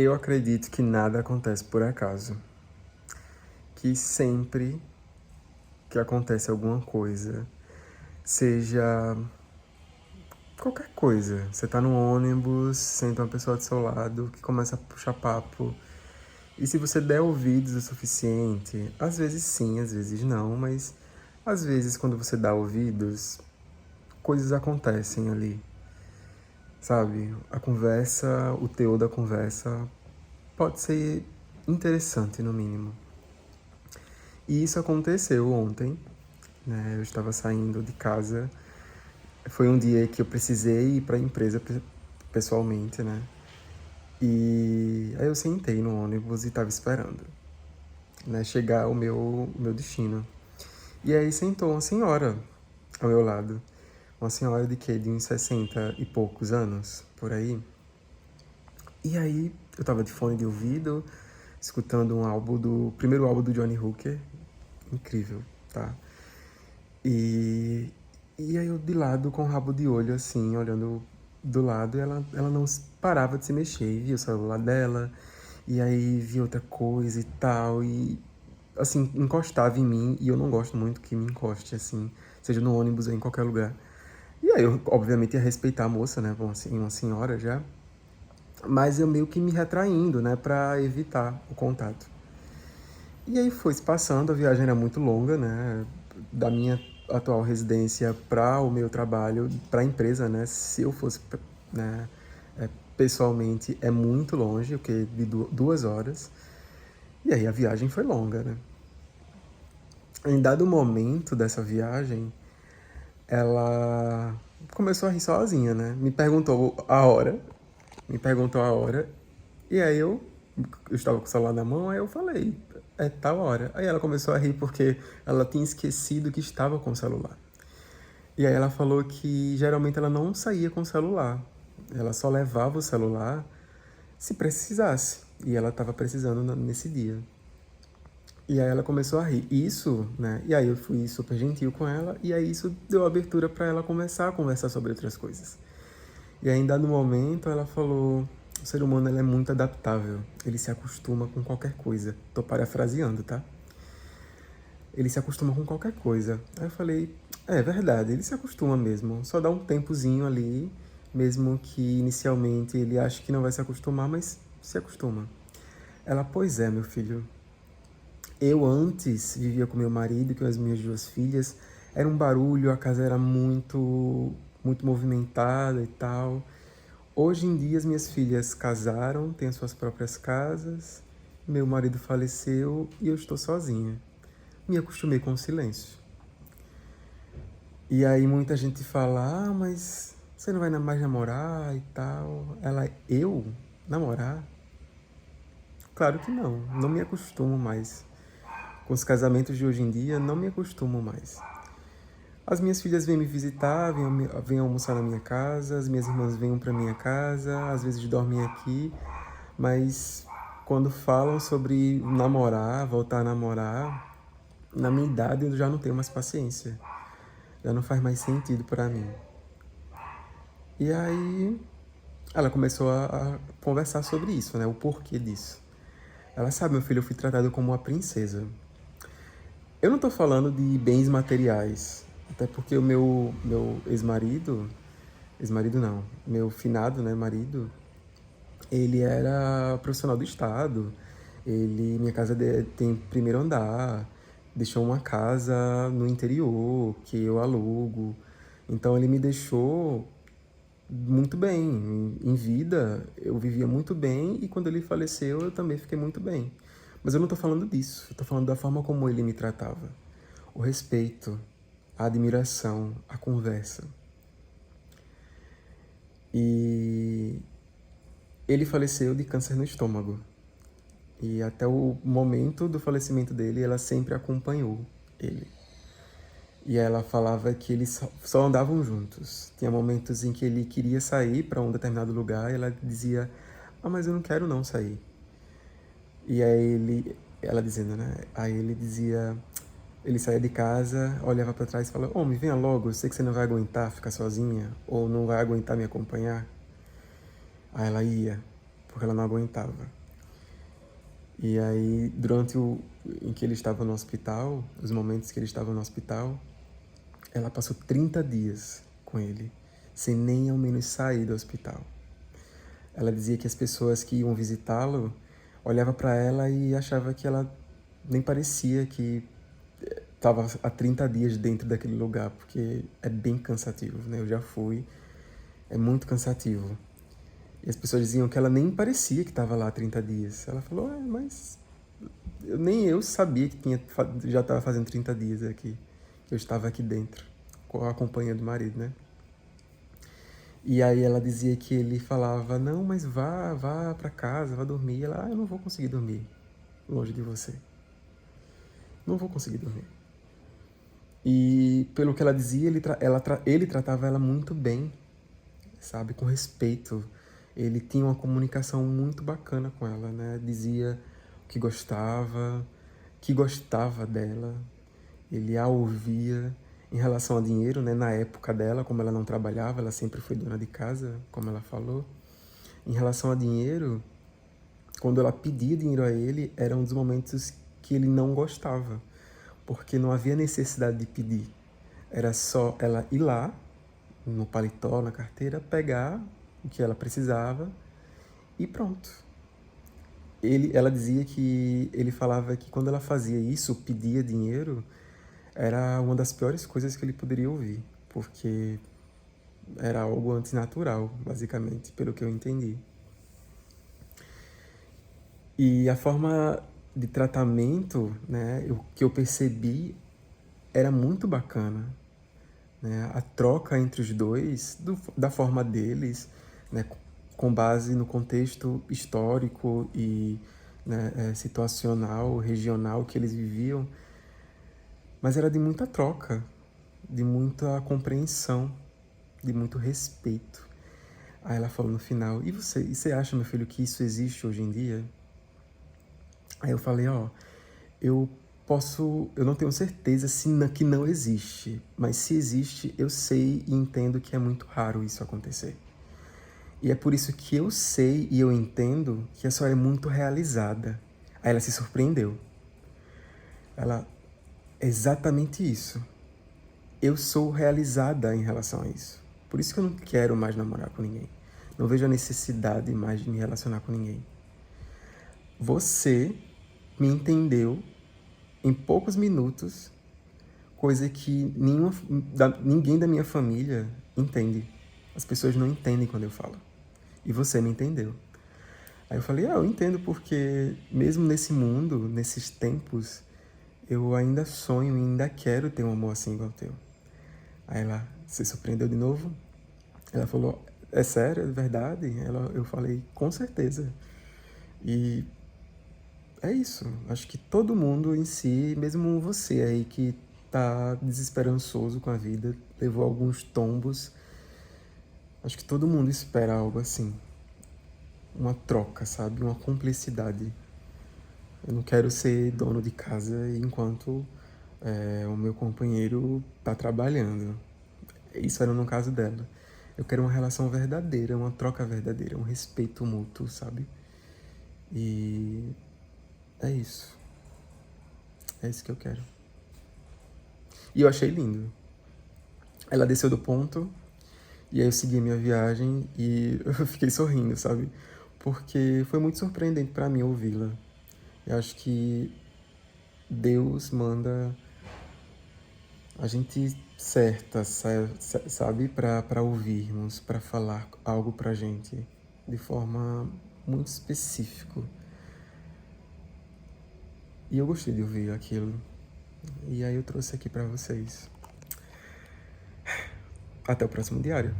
Eu acredito que nada acontece por acaso. Que sempre que acontece alguma coisa, seja qualquer coisa, você tá no ônibus, senta uma pessoa do seu lado que começa a puxar papo, e se você der ouvidos o suficiente, às vezes sim, às vezes não, mas às vezes quando você dá ouvidos, coisas acontecem ali, sabe? A conversa, o teor da conversa pode ser interessante no mínimo. E isso aconteceu ontem, né? Eu estava saindo de casa. Foi um dia que eu precisei ir para a empresa pessoalmente, né? E aí eu sentei no ônibus e estava esperando, né, chegar o meu destino. E aí sentou uma senhora ao meu lado. Uma senhora de quê? De uns 60 e poucos anos, por aí. E aí eu tava de fone de ouvido, escutando um álbum do primeiro álbum do Johnny Hooker. Incrível, tá? E, e aí eu de lado, com o rabo de olho, assim, olhando do lado, e ela não parava de se mexer. E via o celular dela, e aí via outra coisa e tal, e assim, encostava em mim, e eu não gosto muito que me encoste, assim, seja no ônibus ou em qualquer lugar. E aí eu, obviamente, ia respeitar a moça, né, uma senhora já, mas eu meio que me retraindo, né, pra evitar o contato. E aí foi se passando, a viagem era muito longa, né? Da minha atual residência para o meu trabalho, para a empresa, né? Se eu fosse, né, pessoalmente, é muito longe, o que de 2 horas. E aí a viagem foi longa, né? Em dado momento dessa viagem, ela começou a rir sozinha, né? Me perguntou a hora, e aí eu estava com o celular na mão, aí eu falei, é tal hora. Aí ela começou a rir porque ela tinha esquecido que estava com o celular. E aí ela falou que geralmente ela não saía com o celular. Ela só levava o celular se precisasse. E ela estava precisando nesse dia. E aí ela começou a rir. Isso, né? E aí eu fui super gentil com ela. E aí isso deu abertura para ela começar a conversar sobre outras coisas. E aí, em dado momento, ela falou: o ser humano ele é muito adaptável. Ele se acostuma com qualquer coisa. Tô parafraseando, tá? Ele se acostuma com qualquer coisa. Aí eu falei: é verdade, ele se acostuma mesmo. Só dá um tempozinho ali, mesmo que inicialmente ele ache que não vai se acostumar, mas se acostuma. Ela: pois é, meu filho. Eu antes vivia com meu marido e com as minhas 2 filhas. Era um barulho, a casa era muito movimentada e tal. Hoje em dia as minhas filhas casaram, têm as suas próprias casas, meu marido faleceu e eu estou sozinha. Me acostumei com o silêncio. E aí muita gente fala, ah, mas você não vai mais namorar e tal. Ela, eu? Namorar? Claro que não, não me acostumo mais. Com os casamentos de hoje em dia, não me acostumo mais. As minhas filhas vêm me visitar, vêm almoçar na minha casa, as minhas irmãs vêm para minha casa, às vezes dormem aqui, mas quando falam sobre namorar, voltar a namorar, na minha idade eu já não tenho mais paciência. Já não faz mais sentido para mim. E aí ela começou a conversar sobre isso, né? O porquê disso. Ela sabe, meu filho, eu fui tratado como uma princesa. Eu não tô falando de bens materiais, até porque o meu ex-marido não, meu finado, né, marido, ele era profissional do estado. Minha casa tem primeiro andar, deixou uma casa no interior que eu alugo. Então ele me deixou muito bem. Em vida eu vivia muito bem e quando ele faleceu eu também fiquei muito bem. Mas eu não estou falando disso, eu estou falando da forma como ele me tratava. O respeito, a admiração, a conversa. E ele faleceu de câncer no estômago. E até o momento do falecimento dele, ela sempre acompanhou ele. E ela falava que eles só andavam juntos. Tinha momentos em que ele queria sair para um determinado lugar e ela dizia: ah, mas eu não quero não sair. E aí ela dizendo, né? Aí ele dizia, ele saía de casa, olhava para trás e falava: homem, venha logo, eu sei que você não vai aguentar ficar sozinha ou não vai aguentar me acompanhar. Aí ela ia, porque ela não aguentava. E aí, em que ele estava no hospital, os momentos que ele estava no hospital, ela passou 30 dias com ele, sem nem ao menos sair do hospital. Ela dizia que as pessoas que iam visitá-lo olhavam para ela e achavam que ela nem parecia que estava há 30 dias dentro daquele lugar, porque é bem cansativo, né? Eu já fui, é muito cansativo. E as pessoas diziam que ela nem parecia que estava lá há 30 dias. Ela falou, mas nem eu sabia que já estava fazendo 30 dias aqui, que eu estava aqui dentro, com a companhia do marido, né? E aí ela dizia que ele falava, não, mas vá pra casa, vá dormir. E ela, eu não vou conseguir dormir longe de você. Não vou conseguir dormir. E pelo que ela dizia, ele tratava ela muito bem, sabe, com respeito. Ele tinha uma comunicação muito bacana com ela, né? Dizia que gostava dela. Ele a ouvia. Em relação ao dinheiro, né? Na época dela, como ela não trabalhava, ela sempre foi dona de casa, como ela falou. Em relação a dinheiro, quando ela pedia dinheiro a ele, era um dos momentos que ele não gostava, porque não havia necessidade de pedir. Era só ela ir lá, no paletó, na carteira, pegar o que ela precisava e pronto. Ela dizia que ele falava que quando ela fazia isso, pedia dinheiro, era uma das piores coisas que ele poderia ouvir, porque era algo antinatural, basicamente, pelo que eu entendi. E a forma de tratamento, né, que eu percebi era muito bacana, né? A troca entre os dois, da forma deles, né, com base no contexto histórico e, né, situacional, regional que eles viviam, mas era de muita troca, de muita compreensão, de muito respeito. Aí ela falou no final, e você acha, meu filho, que isso existe hoje em dia? Aí eu falei, eu eu não tenho certeza que não existe, mas se existe, eu sei e entendo que é muito raro isso acontecer. E é por isso que eu sei e eu entendo que a senhora é muito realizada. Aí ela se surpreendeu. Ela, é exatamente isso. Eu sou realizada em relação a isso. Por isso que eu não quero mais namorar com ninguém. Não vejo a necessidade mais de me relacionar com ninguém. Você me entendeu em poucos minutos, coisa que ninguém da minha família entende. As pessoas não entendem quando eu falo. E você me entendeu. Aí eu falei, eu entendo porque mesmo nesse mundo, nesses tempos, eu ainda sonho e ainda quero ter um amor assim igual o teu. Aí ela se surpreendeu de novo. Ela falou, é sério, é verdade? Eu falei, com certeza. E é isso. Acho que todo mundo em si, mesmo você aí que tá desesperançoso com a vida, levou alguns tombos, acho que todo mundo espera algo assim. Uma troca, sabe? Uma cumplicidade. Eu não quero ser dono de casa enquanto o meu companheiro tá trabalhando. Isso era no caso dela. Eu quero uma relação verdadeira, uma troca verdadeira, um respeito mútuo, sabe? E é isso. É isso que eu quero. E eu achei lindo. Ela desceu do ponto, e aí eu segui minha viagem e eu fiquei sorrindo, sabe? Porque foi muito surpreendente para mim ouvi-la. Eu acho que Deus manda a gente certa, sabe? Para ouvirmos, para falar algo pra gente de forma muito específica. E eu gostei de ouvir aquilo. E aí eu trouxe aqui para vocês. Até o próximo diário.